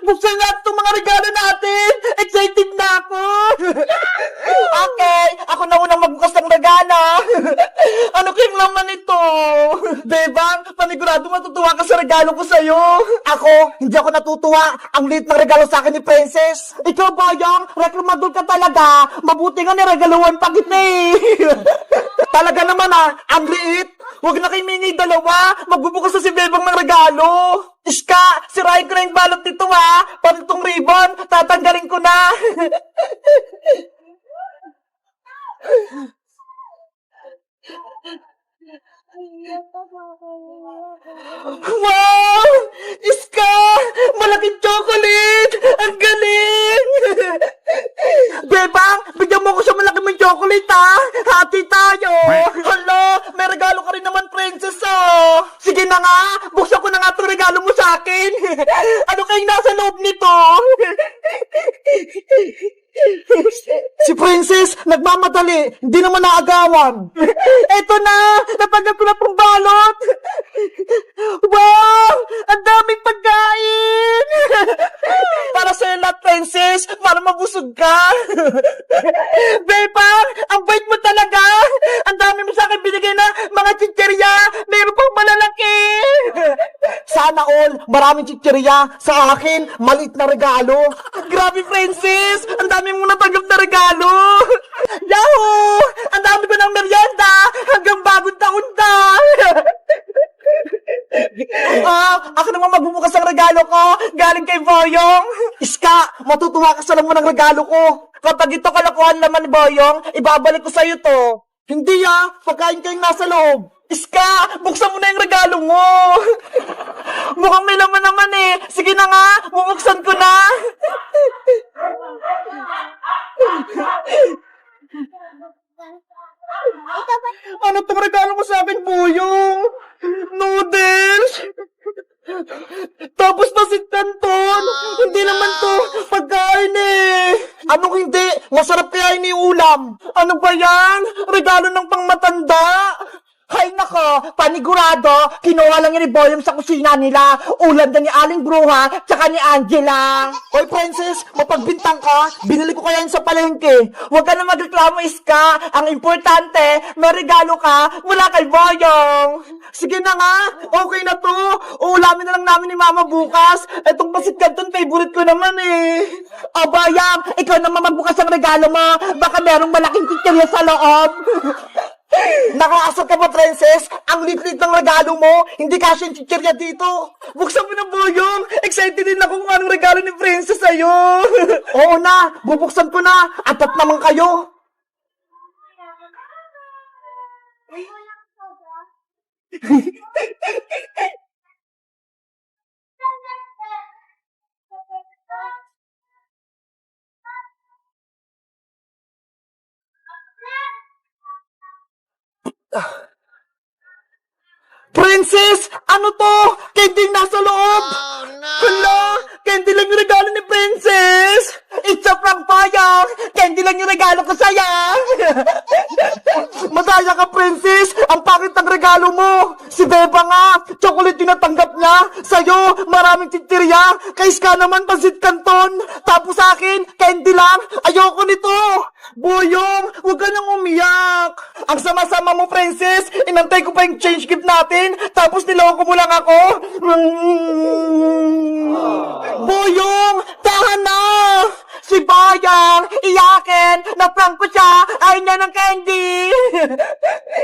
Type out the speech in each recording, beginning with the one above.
Buksan natin itong mga regalo natin! Excited na ako! Okay, ako na unang magbukas ng regalo. Ano kayong laman ito? Bebang, panigurado matutuwa ka sa regalo ko sa'yo. Ako, hindi ako natutuwa. Ang liit ng regalo sa akin ni Princess. Ikaw, Boyong, reklamador ka talaga. Mabuti nga niregaluhan pa kita eh. Talaga naman ang liit. Huwag na kayo mingi dalawa. Magbubukas na si Bebang ng regalo. Iska, sirahin ko na yung balot nito Pati itong ribbon, tatanggalin ko na. Wow! Iska! Malaking chocolate! Ang galing! Bebang, bigyan mo ko sa malaki mong chocolate Hati tayo! Hala, may regalo ka rin naman, Princess Sige na nga, buksan ko na nga itong regalo mo sa akin. Ano kayong nasa loob nito? Si Princess, nagmamadali. Hindi naman naagawan. Eto na! Natanggap ko na pong balot! Wow! Ang daming pagkain! Para sa'yo lahat, Princess! Para mabusog ka! Bebang! Ang bait mo talaga! Ang dami mo sa akin binigay na mga chicherya! Meron pang malalaki! Sana all, maraming chicherya. Sa akin, maliit na regalo. Grabe, Princess! Ang dami mo natanggap na regalo! Yahoo! Ang dami ko ng merienda! Hanggang bagong taon na! Ako naman magbubukas ang regalo ko! Galing kay Boyong! Iska, matutuwa ka sa laman ng regalo ko! Kapag ito kalakuhan naman ni Boyong, ibabalik ko sa'yo to! Hindi pagkain kayong nasa loob! Iska, buksan mo na yung regalo mo! Mukhang may laman naman Sige na nga, bubuksan ko na! Ano tong regalo mo sa akin, Boyong? Noodles? Tapos pasit canton? Hindi naman to pagkain Anong hindi? Masarap kaya iniulam. Ano ba yan? Regalo ng pangmatanda? Hay nako, panigurado, kinuha lang ni Boyong sa kusina nila. Ulam na ni Aling Bruha, tsaka ni Angela. Hoy, Princess, mapagbintang ka. Binili ko kaya yun sa palengke. Huwag ka na magreklamo, Iska. Ang importante, may regalo ka mula kay Boyong. Sige na nga, okay na to. Ulamin na lang namin ni Mama bukas. Etong pasit canton, favorite ko naman Bayang, ikaw naman magbukas ang regalo mo. Baka merong malaking chichirya sa loob. Nakaasar ka ba, Princess? Ang lit-lit ng regalo mo. Hindi kasi yung chichirya dito. Buksan mo na, Boyong. Excited din ako kung anong regalo ni Princess sa'yo. Oo na, bubuksan ko na. Atat naman kayo. Princess! Ano to? Candy nasa loob! Hala! Candy lang yung regalo ni Princess! It's a prank, Boyong! Candy lang yung regalo ko sa'yo! Madaya ka, Princess! Ang pangit ng regalo mo! Si Beba nga! Chocolate yung natanggap niya! Sa'yo, maraming chichirya! Kay Iska naman, pasit canton! Tapos sa akin, candy lang! Ayoko nito! Boyong, huwag ka nang umiyak! Ang sama-sama mo, Princess! Inantay ko pa yung change gift natin! Tapos niloko mo lang ako! Boyong! Tahan na! Si Boyong! Iyakin! Na-prank ko siya! Ayaw niya ng candy!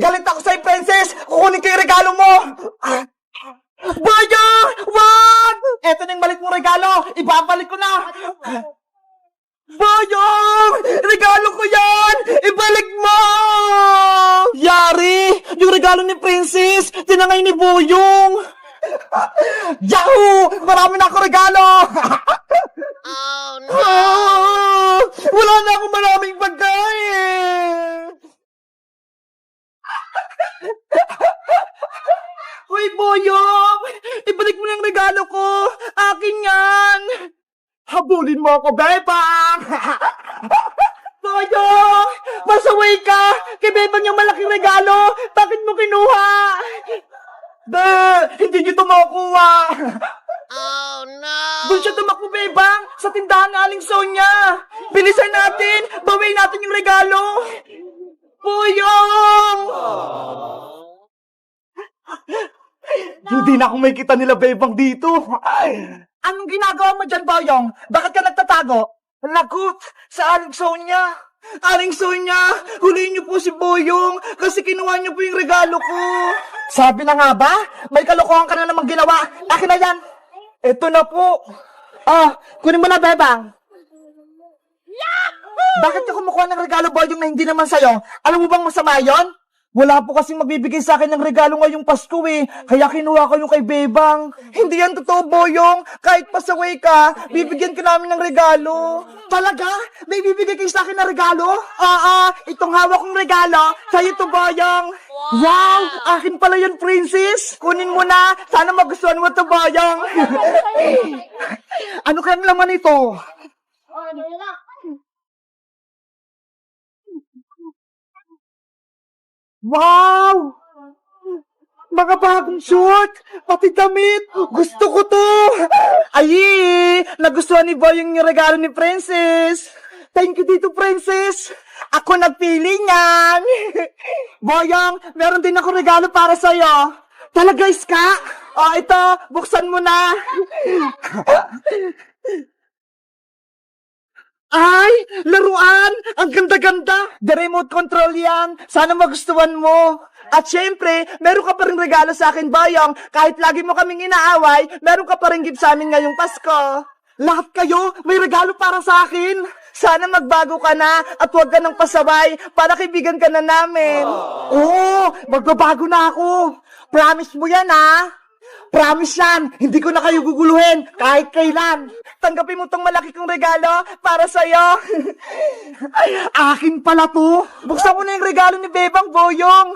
Galit ako sa'yo, Princess! Kukunin ko yung regalo mo! Boyong! Wag! Eto na yung balik mong regalo! Ibabalik ko na! Boyong! Regalo ko yan! Ibalik mo! Yari! Yung regalo ni Princess, tinangay ni Boyong! Yahoo! Marami na ako regalo! Oh no! Wala na akong maraming pagkain! Hoy, Boyong! Ibalik mo yung regalo ko! Akin yan! Habulin mo ako, Bebang! Boyong! Masaway ka! Kay Bebang yung malaking regalo! Bakit mo kinuha? Hindi nyo ito makukuha! Oh no! Doon siya tumakbo, Bebang, sa tindahan ng Aling Sonia. Bilisan natin, bawiin natin yung regalo. Boyong! Hindi na ako may kita nila, Bebang, dito. Anong ginagawa mo dyan, Boyong? Bakit ka nagtatago? Lagot sa Aling Sonia. Aling Sonia, huliin niyo po si Boyong kasi kinuha niyo po yung regalo ko. Sabi na nga ba? May kalokohan ka na namang ginawa. Akin na yan. Eto na po. Kunin mo na, Bebang. Bakit ka kumukuha ng regalo, Boyong, na hindi naman sa'yo? Alam mo bang masama yon? Wala po kasing magbibigay sa akin ng regalo ngayong Pasko eh. Kaya kinuha ko yung kay Bebang. Hindi yan totoo, Boyong. Kahit pasaway ka, bibigyan ka namin ng regalo. Talaga? May bibigay kayo sa akin ng regalo? Oo, itong hawak kong regalo, sa'yo to, Boyong. Wow! Akin pala yan, Princess. Kunin mo na. Sana magustuhan mo to, Boyong. Ano kayang laman ito? Wow! Mga bagong short! Pati damit! Gusto ko to! Ay! Nagustuhan ni Boyong yung regalo ni Princess! Thank you dito, Princess! Ako nagpili niyan! Boyong, meron din ako regalo para sa'yo! Talaga, Iska? Ito, buksan mo na! Ay! Laruan! Ang ganda-ganda! The remote control yan! Sana magustuhan mo! At syempre, meron ka pa rin regalo sa akin, Boyong. Kahit lagi mo kaming inaaway, meron ka pa rin gift sa amin ngayong Pasko. Lahat kayo, may regalo para sa akin. Sana magbago ka na at huwag ka nang pasaway para kaibigan ka na namin. Oo, magbabago na ako. Promise mo yan, ha? Promise yan, hindi ko na kayo guguluhin kahit kailan. Tanggapin mo tong malaki kong regalo para sa'yo. Akin pala to. Buksan mo na yung regalo ni Bebang, Boyong.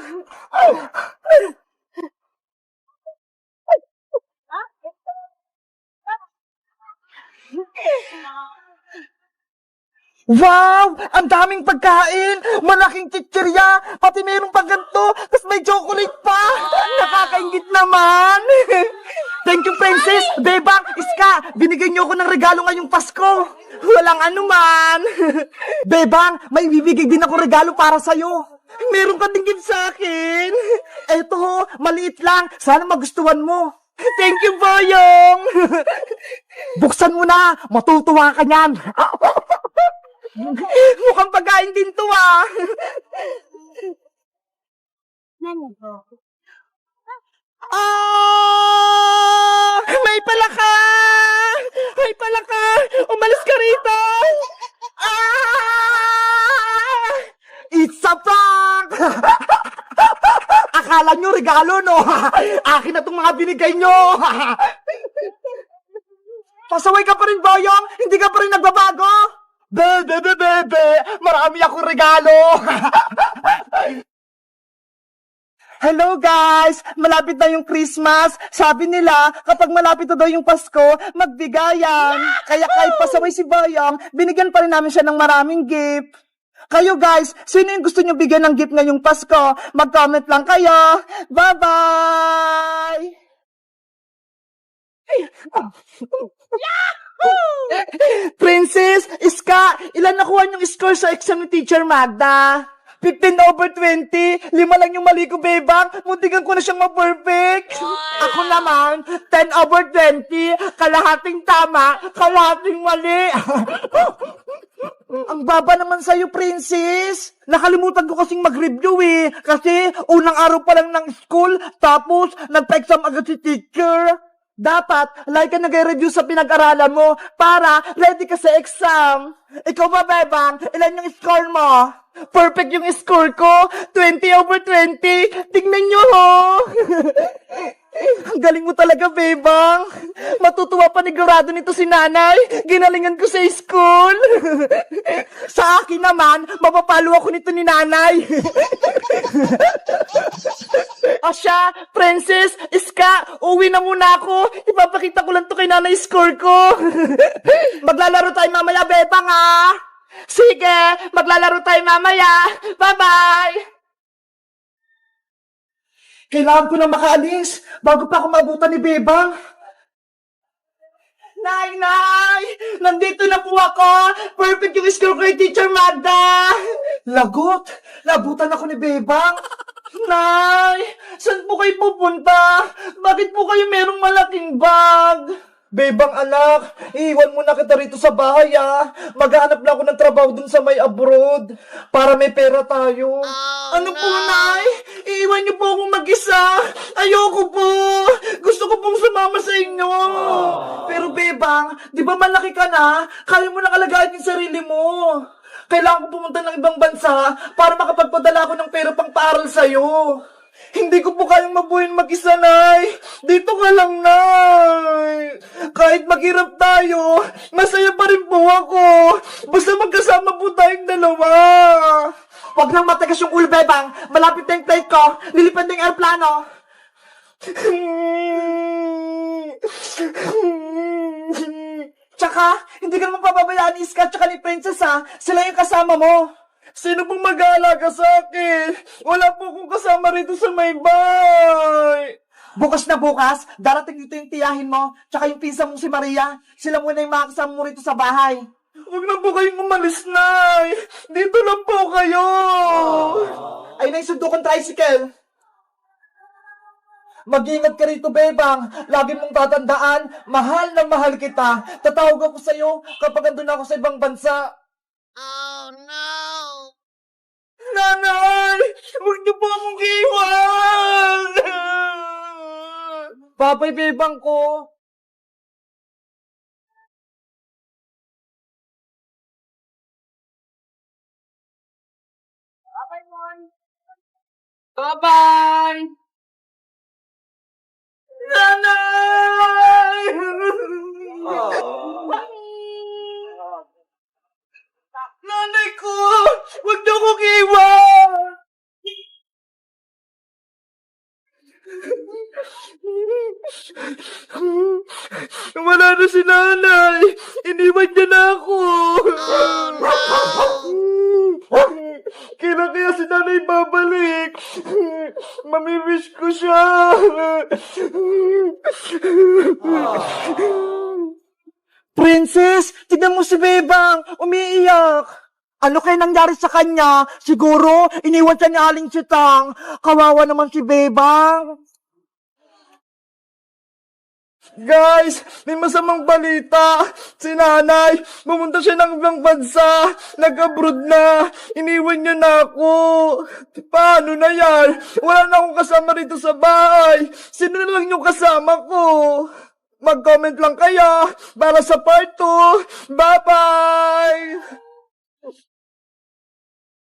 Wow! Ang daming pagkain! Malaking chichirya! Pati mayroong pang ganito! Tapos may chocolate pa! Nakakaingit naman! Thank you, Princess! Bebang! Iska! Binigyan niyo ako ng regalo ngayong Pasko! Walang anuman! Bebang! May bibigay din ako regalo para sa'yo! Meron ka din gift sa akin! Eto, maliit lang! Sana magustuhan mo! Thank you, Boyong! Buksan mo na! Matutuwa ka niyan! Mukhang pagkain din to, ah! May palaka! May palaka! Umalis ka rito! It's a prank! Akala nyo regalo, no? Akin na itong mga binigay nyo! Pasaway ka pa rin, Boyong! Hindi ka pa rin nagbabago! Bebe! Marami akong regalo! Hello guys! Malapit na yung Christmas. Sabi nila, kapag malapit na daw yung Pasko, magbigayan. Kaya kahit pasaway si Boyong, binigyan pa rin namin siya ng maraming gift. Kayo guys, sino yung gusto nyo bigyan ng gift ngayong Pasko? Mag-comment lang kayo. Bye-bye! Princess, Iska, ilan nakuha yung score sa exam ni Teacher Magda? 15/20. 5 lang yung mali ko, Bebang. Muntikan ko na siyang ma-perfect. Ako naman, 10/20. Kalahating tama, kalahating mali. Ang baba naman sa'yo, Princess. Nakalimutan ko kasing mag-review eh. Kasi unang araw pa lang ng school, tapos nagpa-exam agad si teacher. Dapat, like ka nag-review sa pinag-aralan mo para ready ka sa exam. Ikaw ba, Bebang? Ilan yung score mo? Perfect yung score ko. 20/20. Tingnan nyo, ho. Ang galing mo talaga, Bebang. Matutuwa panigurado nito si nanay. Ginalingan ko sa school. Sa akin naman, mapapalo ako nito ni nanay. Asya, Princess, Iska, uwi na muna ako. Ipapakita ko lang to kay nanay score ko. Maglalaro tayo mamaya, Bebang, ha? Sige, maglalaro tayo mamaya. Bye-bye! Kailangan ko na makaalis bago pa ako mabutan ni Bebang. Nay! Nandito na po ako! Perfect yung school ko, Teacher Magda! Lagot! Labutan ako ni Bebang! Nay! Saan po kayo pupunta? Bakit po kayo merong malaking bag? Bebang anak, iiwan mo na kita rito sa bahay Maghahanap lang ako ng trabaho dun sa may abroad para may pera tayo. Ano po, Nay? Iiwan niyo po akong mag-isa. Ayoko po. Gusto ko pong sumama sa inyo. Pero Bebang, di ba malaki ka na? Kaya mo nang alagayin yung sarili mo. Kailangan ko pumunta ng ibang bansa para makapagpadala ako ng pera pang paaral sa'yo. Hindi ko po kayang mabuhin mag-isa, Nay. Dito ka lang, Nay. Kahit maghirap tayo, masaya pa rin po ako. Basta magkasama po tayong dalawa. Huwag nang matigas yung ulo, Bebang. Malapit na yung flight ko. Lilipad na yung aeroplano. Tsaka, hindi ka naman pababayaan ni Iska tsaka ni Princess Sila yung kasama mo. Sino pong mag-aalaga sa akin? Wala po akong kasama rito sa may bahay. Bukas na bukas, darating dito yung tiyahin mo, tsaka yung pinsa mong si Maria. Sila muna yung mga kasama mo rito sa bahay. Huwag na po kayong umalis, Nay. Dito lang po kayo. Ay, naisundo kong tricycle. Mag-ingat ka rito, Bebang. Lagi mong tatandaan, mahal na mahal kita. Tatawag ako sa'yo kapag andun ako sa ibang bansa. Oh, no! Nanay! Huwag niyo po akong iwan! Papay, Bebang ko. Bye-bye! Nanay! Nanay ko! Huwag niyo akong iwan! Wala na si nanay! Iniwan niya na ako! Kailan kaya si nanay babalik? Mamimiss ko siya! Princess, tignan mo si Bebang, umiiyak. Ano kaya nangyari sa kanya? Siguro, iniwan siya ni Aling Sitang. Kawawa naman si Bebang. Guys, may masamang balita. Si nanay, pumunta siya ng ibang bansa. Nag-abroad na. Iniwan niya na ako. Paano na yan? Wala na akong kasama rito sa bahay. Sino na lang yung kasama ko? Mag-comment lang kaya para sa part 2. Bye-bye!